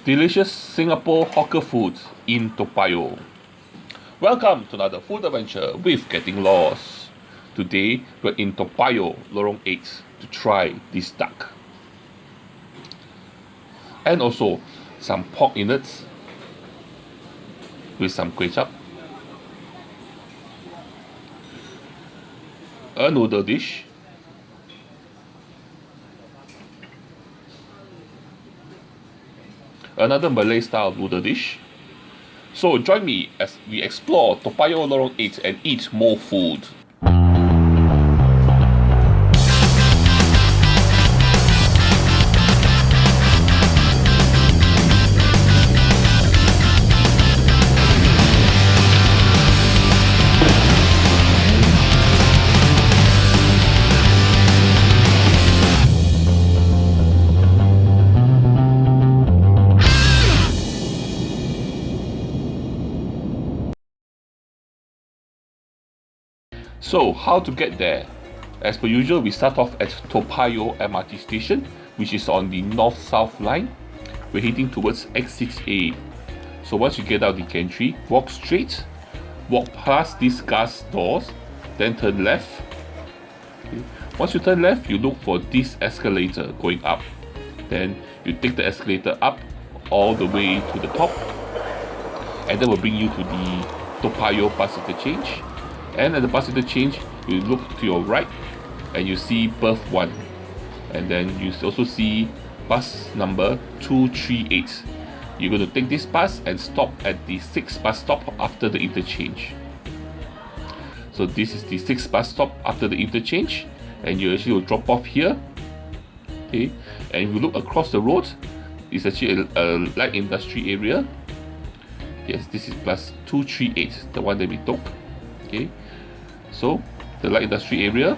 delicious Singapore hawker food in Toa Payoh. Welcome to another food adventure with Getting Lost. Today we're in Toa Payoh, Lorong 8 to try this duck. And also some pork innards with some kway chap, a noodle dish, another Malay style noodle dish. So join me as we explore Toa Payoh Lorong 8 and eat more food. So how to get there? As per usual, we start off at Toa Payoh MRT station, which is on the north-south line. We're heading towards X6A. So once you get out the gantry, walk straight, walk past these glass doors, then turn left. Okay. Once you turn left, you look for this escalator going up. Then you take the escalator up all the way to the top, and that will bring you to the Toa Payoh bus interchange. And at the bus interchange, you look to your right and you see berth 1, and then you also see bus number 238. You're going to take this bus and stop at the 6th bus stop after the interchange. So this is the 6th bus stop after the interchange, and you actually will drop off here. Okay, and if you look across the road, it's actually a light industry area. Yes, this is bus 238, the one that we took. Okay, so the light industry area,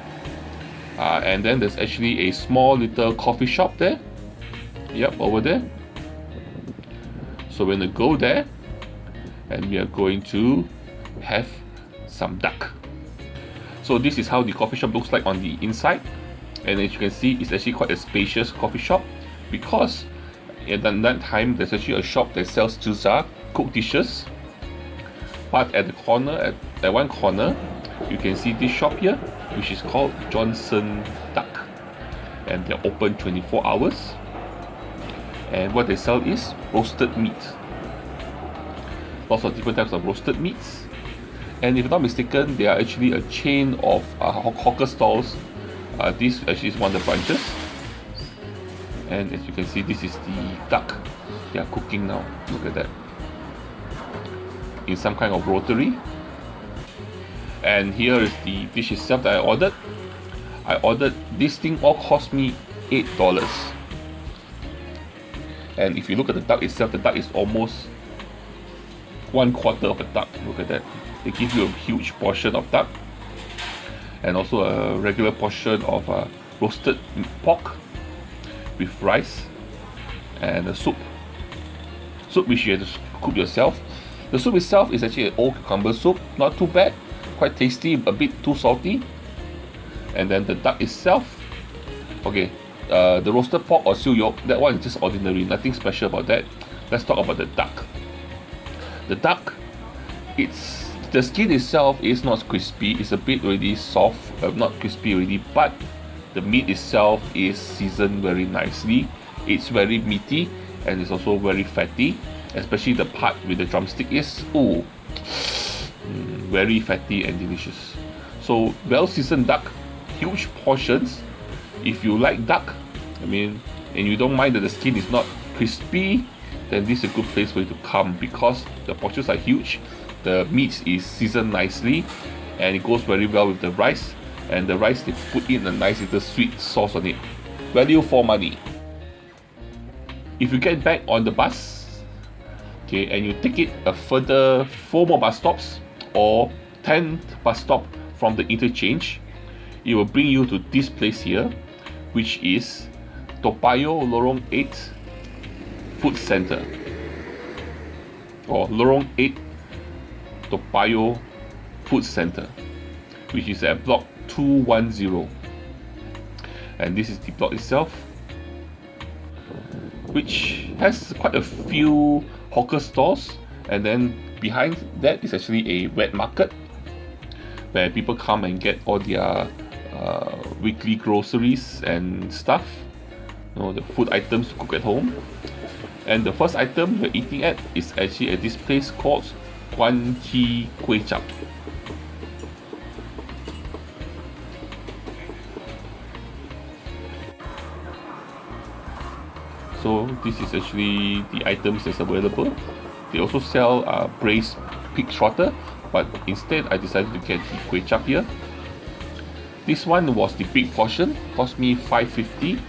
and then there's actually a small little coffee shop there. Yep, over there. So we're gonna go there and we are going to have some duck. So this is how the coffee shop looks like on the inside, and as you can see, it's actually quite a spacious coffee shop, because at that time there's actually a shop that sells tza cooked dishes. But at the corner, at one corner, you can see this shop here, which is called Johnson Duck, and they're open 24 hours. And what they sell is roasted meat. Lots of different types of roasted meats. And if I'm not mistaken, they are actually a chain of hawker stalls. This actually is one of the branches. And as you can see, this is the duck they are cooking now. Look at that. In some kind of rotary. And here is the dish itself that I ordered. I ordered this thing, all cost me $8. And if you look at the duck itself, the duck is almost 1/4 of a duck. Look at that. They give you a huge portion of duck, and also a regular portion of roasted pork with rice, and a soup which you have to cook yourself. The soup itself is actually an old cucumber soup, not too bad, quite tasty, a bit too salty. And then the duck itself, okay, the roasted pork or seal yolk, that one is just ordinary, nothing special about that. Let's talk about the duck. The duck, the skin itself is not crispy, it's a bit already soft, not crispy already, but the meat itself is seasoned very nicely. It's very meaty and it's also very fatty. Especially the part with the drumstick is very fatty and delicious. So well seasoned duck, huge portions. If you like duck, and you don't mind that the skin is not crispy, then this is a good place for you to come, because the portions are huge, the meat is seasoned nicely, and it goes very well with the rice. And the rice, they put in a nice little sweet sauce on it. Value for money. If you get back on the bus, okay, and you take it a further 4 more bus stops or 10th bus stop from the interchange, it will bring you to this place here, which is Toa Payoh Lorong 8 Food Center, or Lorong 8 Toa Payoh Food Center, which is at block 210. And this is the block itself, which has quite a few hawker stores, and then behind that is actually a wet market where people come and get all their weekly groceries and stuff, the food items to cook at home. And the first item we're eating at is actually at this place called Guan Kee Kway Chap. So this is actually the items that's available. They also sell braised pig trotter, but instead I decided to get the kway chap here. This one was the big portion, cost me $5.50.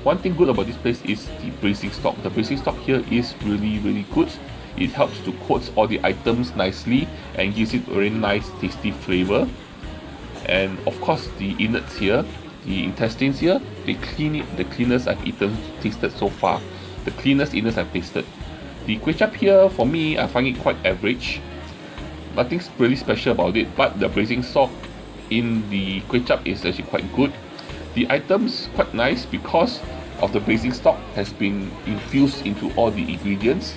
One thing good about this place is the braising stock. The braising stock here is really good. It helps to coat all the items nicely and gives it very nice tasty flavor. And of course the innards here, the intestines here, they clean it. The cleanest I've tasted so far. The cleanest innards I've tasted. The kway chap here, for me, I find it quite average. Nothing's really special about it, but the braising stock in the kway chap is actually quite good. The items quite nice because of the braising stock has been infused into all the ingredients,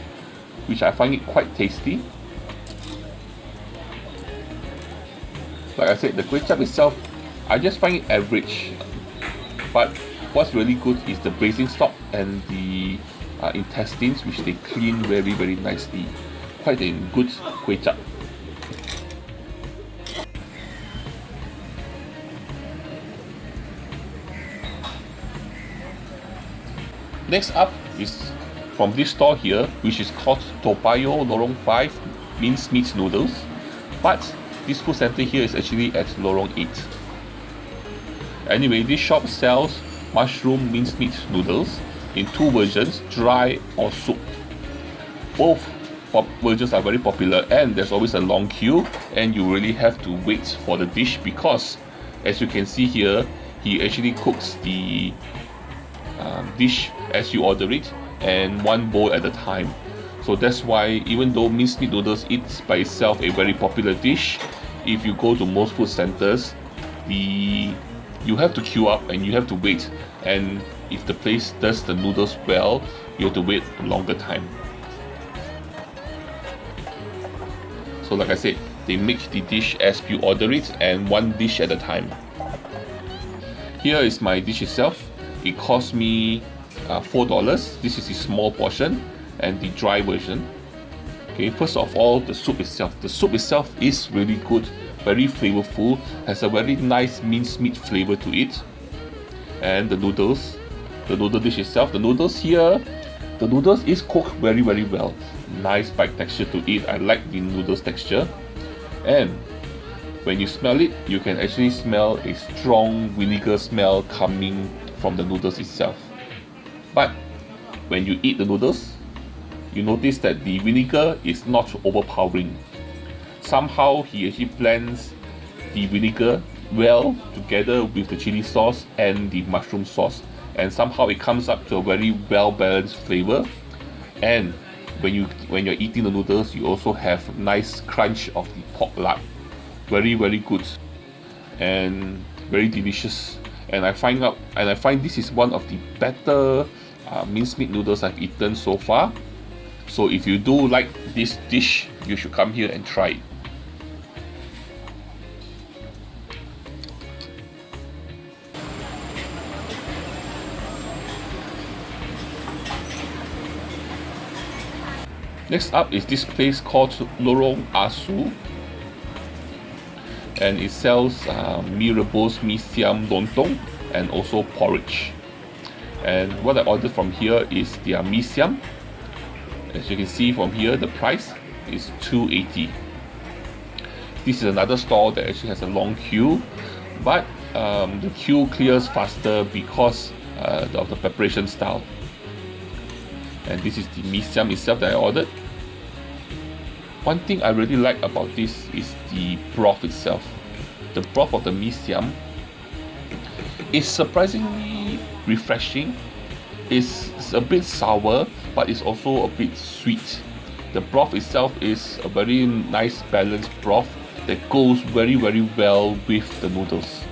which I find it quite tasty. Like I said, the kway chap itself, I just find it average. But what's really good is the braising stock and the intestines, which they clean very nicely. Quite a good kway chap. Next up is from this store here, which is called Toa Payoh Lorong 5 Mince Meat Noodles. But this food center here is actually at Lorong 8. Anyway, this shop sells mushroom mince meat noodles in two versions, dry or soup. Both versions are very popular, and there's always a long queue, and you really have to wait for the dish because, as you can see here, he actually cooks the dish as you order it, and one bowl at a time. So that's why, even though minced meat noodles is by itself a very popular dish, if you go to most food centers, you have to queue up and you have to wait, and if the place does the noodles well, you have to wait a longer time. So like I said, they make the dish as you order it, and one dish at a time. Here is my dish itself. It cost me $4. This is the small portion and the dry version. Okay, first of all, the soup itself. The soup itself is really good, very flavorful, has a very nice minced meat flavor to it. And the noodles, the noodle dish itself, the noodles here, the noodles is cooked very well. Nice bite texture to it. I like the noodles texture. And when you smell it, you can actually smell a strong vinegar smell coming from the noodles itself. But when you eat the noodles, you notice that the vinegar is not overpowering. Somehow he actually blends the vinegar well together with the chili sauce and the mushroom sauce, and somehow it comes up to a very well balanced flavor. And when you're eating the noodles, you also have nice crunch of the pork lard. Very good and very delicious. And I find this is one of the better minced meat noodles I've eaten so far. So if you do like this dish, you should come here and try it. Next up is this place called Lorong Soo, and it sells mee rebus, mee siam, lontong, and also porridge. And what I ordered from here is their mee siam. As you can see from here, the price is $2.80. This is another store that actually has a long queue, but the queue clears faster because of the preparation style. And this is the mee siam itself that I ordered. One thing I really like about this is the broth itself. The broth of the mee siam is surprisingly refreshing. It's a bit sour, but it's also a bit sweet. The broth itself is a very nice balanced broth that goes very well with the noodles.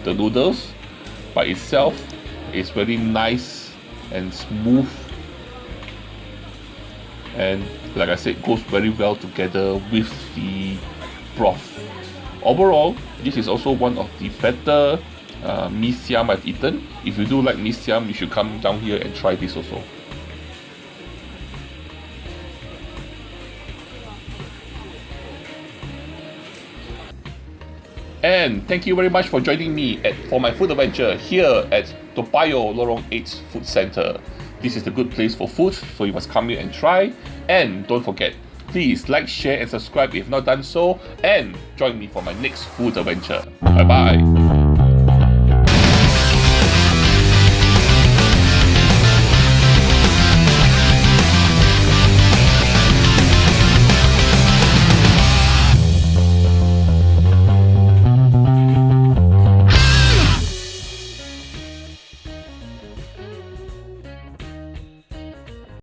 The noodles by itself is very nice and smooth, and like I said, goes very well together with the broth. Overall, this is also one of the better mee siam I've eaten. If you do like mee siam, you should come down here and try this also. And thank you very much for joining me for my food adventure here at Toa Payoh Lorong 8 Food Centre. This is the good place for food, so you must come here and try. And don't forget, please like, share and subscribe if not done so, and join me for my next food adventure. Bye bye.